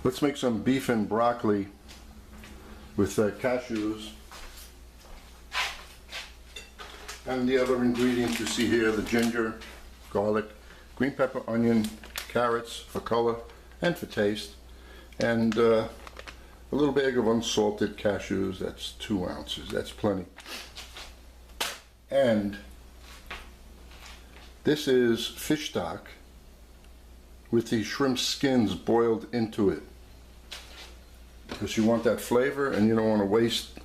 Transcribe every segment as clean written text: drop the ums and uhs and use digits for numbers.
Let's make some beef and broccoli with cashews. And the other ingredients you see here, the ginger, garlic, green pepper, onion, carrots for color and for taste, and a little bag of unsalted cashews. That's 2 ounces, that's plenty. And this is fish stock with the shrimp skins boiled into it, because you want that flavor and you don't want to waste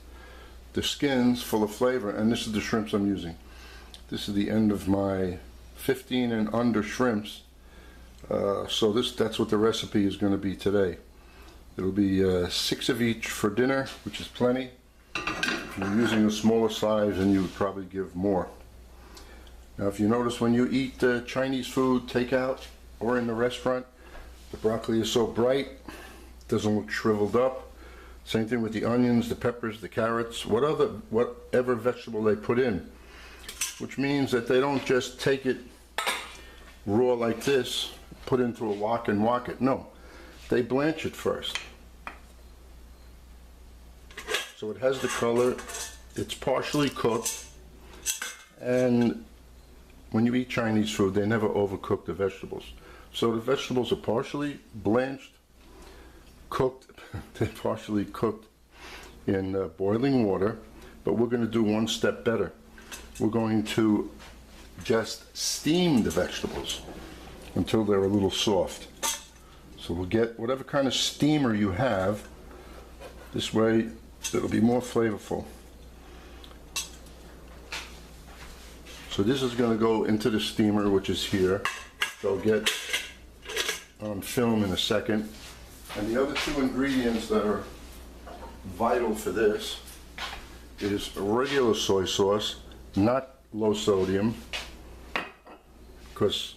the skins full of flavor. And this is the shrimps I'm using. This is the end of my 15 and under shrimps. So that's what the recipe is going to be today. It'll be 6 of each for dinner, which is plenty. If you're using a smaller size, then you would probably give more. Now, if you notice, when you eat Chinese food takeout or in the restaurant, the broccoli is so bright, it doesn't look shriveled up. Same thing with the onions, the peppers, the carrots, whatever vegetable they put in. Which means that they don't just take it raw like this, put into a wok and wok it. No, they blanch it first. So it has the color, it's partially cooked, and when you eat Chinese food, they never overcook the vegetables. So the vegetables are partially blanched, cooked, they're partially cooked in boiling water, but we're going to do one step better. We're going to just steam the vegetables until they're a little soft. So we'll get whatever kind of steamer you have. This way it'll be more flavorful. So this is going to go into the steamer, which is here. They'll get on film in a second. And the other 2 ingredients that are vital for this is regular soy sauce, not low sodium, because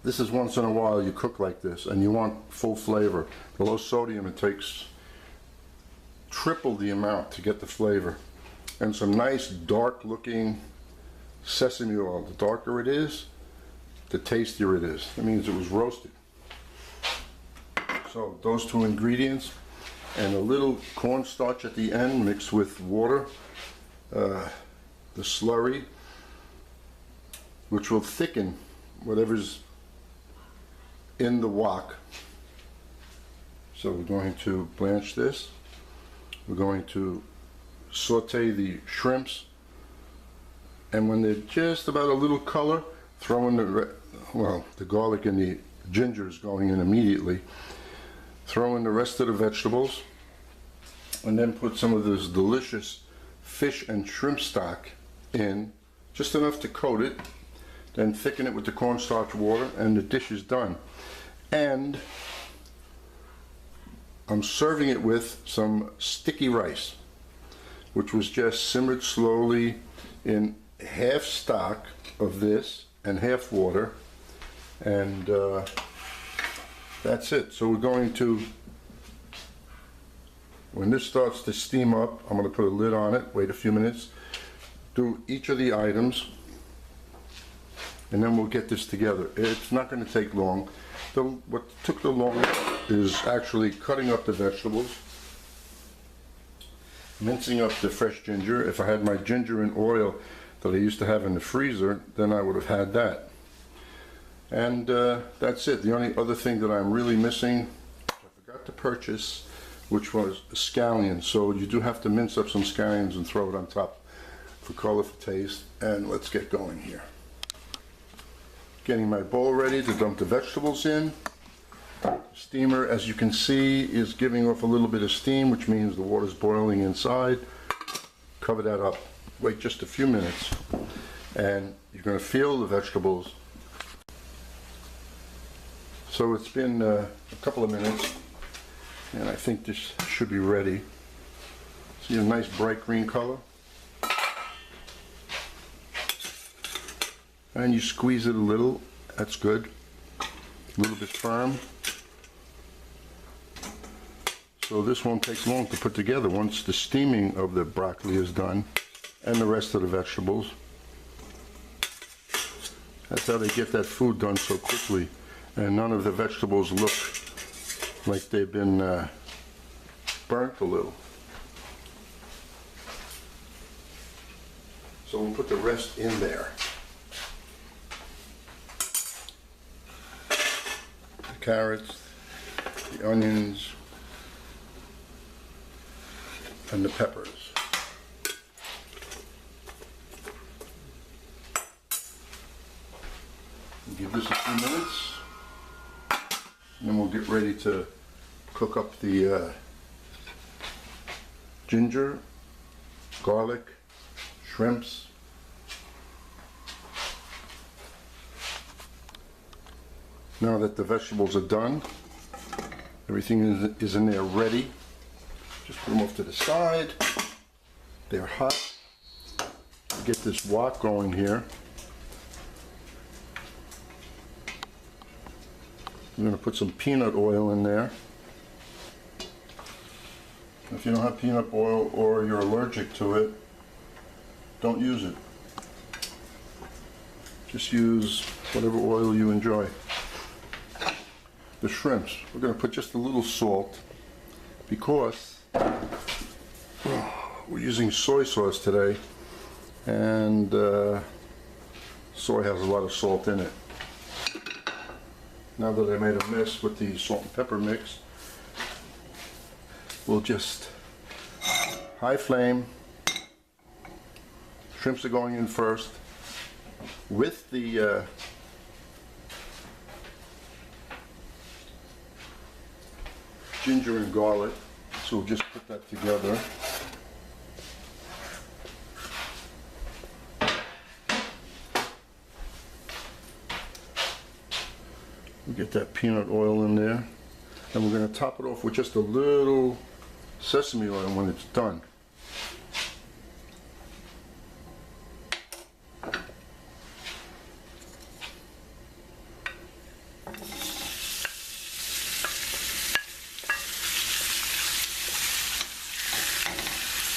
this is once in a while you cook like this and you want full flavor. The low sodium, it takes triple the amount to get the flavor. And some nice dark looking sesame oil. The darker it is, the tastier it is. That means it was roasted. So those 2 ingredients and a little cornstarch at the end mixed with water, the slurry, which will thicken whatever's in the wok. So we're going to blanch this. We're going to saute the shrimps, and when they're just about a little color, throw in the garlic and the ginger is going in immediately. Throw in the rest of the vegetables, and then put some of this delicious fish and shrimp stock in, just enough to coat it, then thicken it with the cornstarch water, and the dish is done. And I'm serving it with some sticky rice, which was just simmered slowly in half stock of this and half water, and that's it. So we're going to, when this starts to steam up, I'm going to put a lid on it, wait a few minutes, do each of the items, and then we'll get this together. It's not going to take long. What took the longest is actually cutting up the vegetables, mincing up the fresh ginger. If I had my ginger in oil that I used to have in the freezer, then I would have had that. And that's it. The only other thing that I'm really missing, I forgot to purchase, which was scallions. So you do have to mince up some scallions and throw it on top for color, for taste. And let's get going here. Getting my bowl ready to dump the vegetables in. Steamer, as you can see, is giving off a little bit of steam, which means the water's boiling inside. Cover that up. Wait just a few minutes, and you're going to feel the vegetables. So it's been a couple of minutes, and I think this should be ready. See a nice bright green color? And you squeeze it a little, that's good. A little bit firm. So this won't take long to put together once the steaming of the broccoli is done and the rest of the vegetables. That's how they get that food done so quickly, and none of the vegetables look like they've been burnt a little. So we'll put the rest in there. The carrots, the onions, and the peppers. Give this a few minutes, and then we'll get ready to cook up the ginger, garlic, shrimps. Now that the vegetables are done, everything is in there ready. Just put them off to the side. They're hot. Get this wok going here. I'm going to put some peanut oil in there. If you don't have peanut oil or you're allergic to it, don't use it. Just use whatever oil you enjoy. The shrimps, we're going to put just a little salt because we're using soy sauce today, and soy has a lot of salt in it. Now that I made a mess with the salt and pepper mix, we'll just high flame. Shrimps are going in first with the ginger and garlic. So we'll just put that together. Get that peanut oil in there, and we're going to top it off with just a little sesame oil when it's done. I'm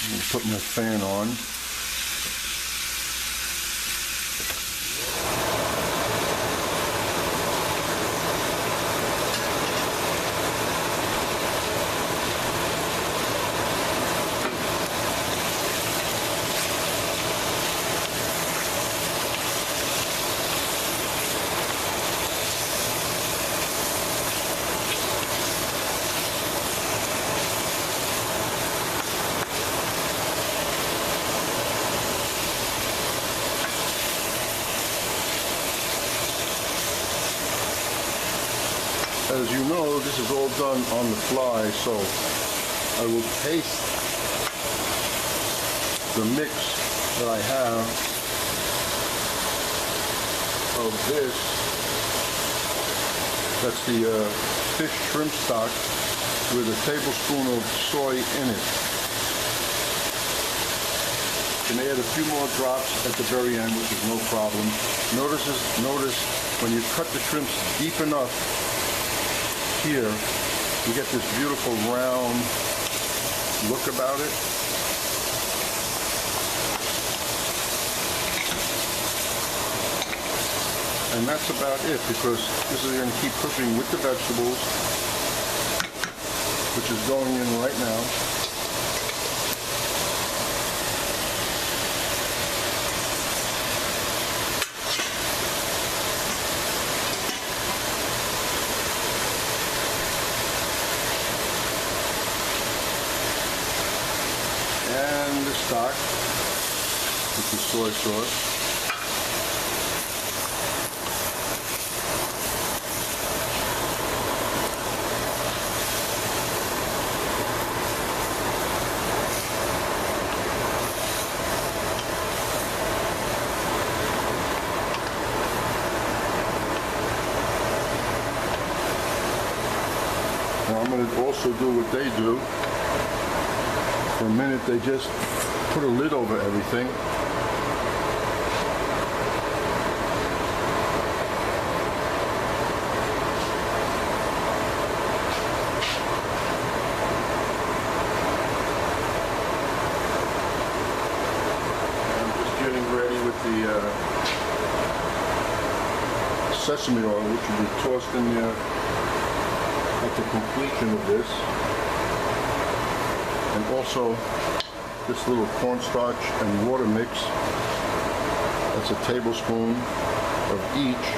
going to put my fan on. As you know, this is all done on the fly, so I will taste the mix that I have of this. That's the fish shrimp stock with a tablespoon of soy in it. You can add a few more drops at the very end, which is no problem. Notice when you cut the shrimps deep enough here, you get this beautiful round look about it. And that's about it, because this is going to keep cooking with the vegetables, which is going in right now. And the stock with the soy sauce. Now I'm going to also do what they do. For a minute they just put a lid over everything. And I'm just getting ready with the sesame oil, which will be tossed in there at the completion of this. And also this little cornstarch and water mix. That's a tablespoon of each.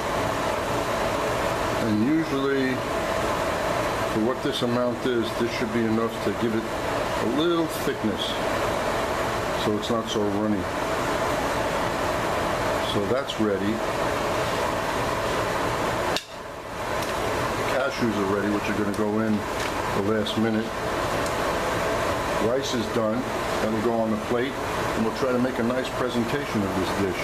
And usually, for what this amount is, this should be enough to give it a little thickness so it's not so runny. So that's ready. Cashews are ready, which are going to go in the last minute. Rice is done. That'll go on the plate, and we'll try to make a nice presentation of this dish.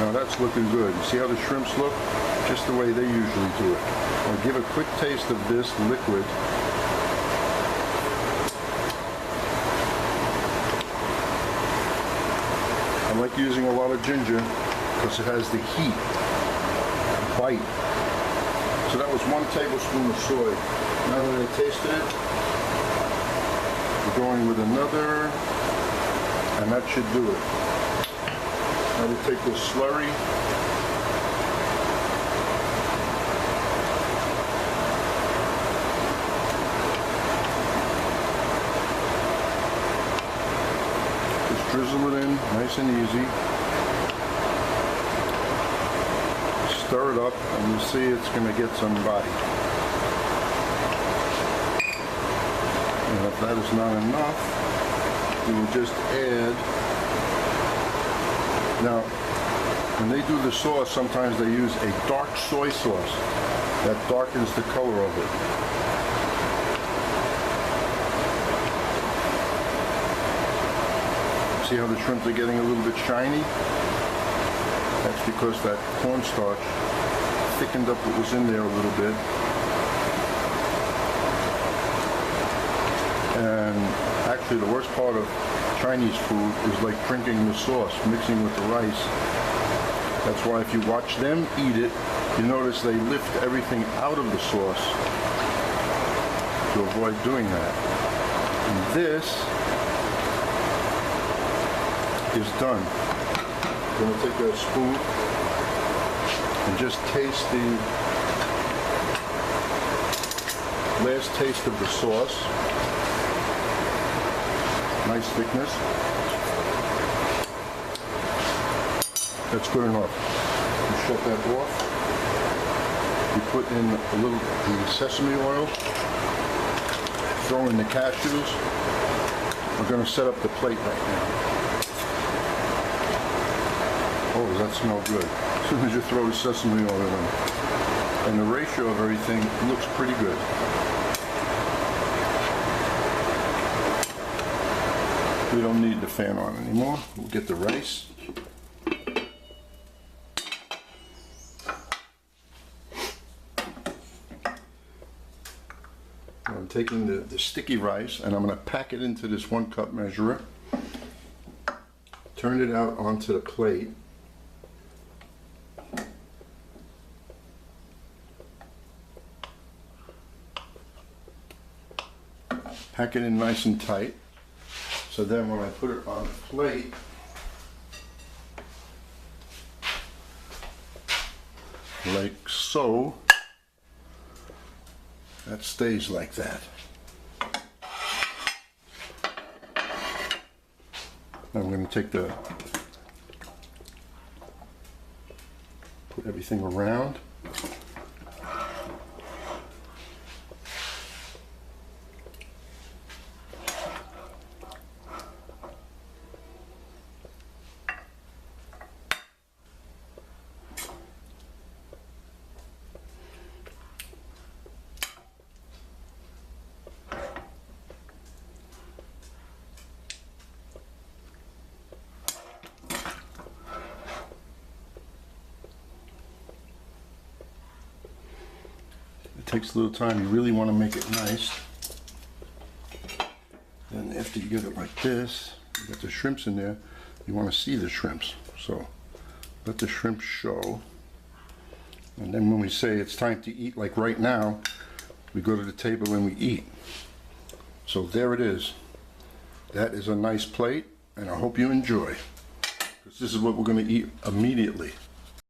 Now that's looking good. You see how the shrimps look? Just the way they usually do it. I'll give a quick taste of this liquid. I like using a lot of ginger because it has the heat, the bite. So that was 1 tablespoon of soy. Now that I tasted it, we're going with another, and that should do it. Now we take this slurry, just drizzle it in, nice and easy. Stir it up, and you see it's going to get some body. And if that is not enough, we will just add. Now, when they do the sauce, sometimes they use a dark soy sauce that darkens the color of it. See how the shrimps are getting a little bit shiny? That's because that cornstarch thickened up what was in there a little bit. And actually the worst part of Chinese food is like drinking the sauce, mixing with the rice. That's why if you watch them eat it, you notice they lift everything out of the sauce to avoid doing that. And this is done. I'm going to take a spoon and just taste the last taste of the sauce. Nice thickness. That's good enough. You shut that off. You put in a little the sesame oil. Throw in the cashews. We're going to set up the plate right now. Oh, does that smell good? As soon as you throw the sesame oil in. And the ratio of everything looks pretty good. We don't need the fan on anymore. We'll get the rice. I'm taking the sticky rice and I'm going to pack it into this 1 cup measurer. Turn it out onto the plate. Pack it in nice and tight. So then when I put it on the plate, like so, that stays like that. Now I'm going to take put everything around. It takes a little time. You really want to make it nice. Then after you get it like this, you got the shrimps in there, you want to see the shrimps. So let the shrimps show. And then when we say it's time to eat, like right now, we go to the table and we eat. So there it is. That is a nice plate, and I hope you enjoy, because this is what we're going to eat immediately.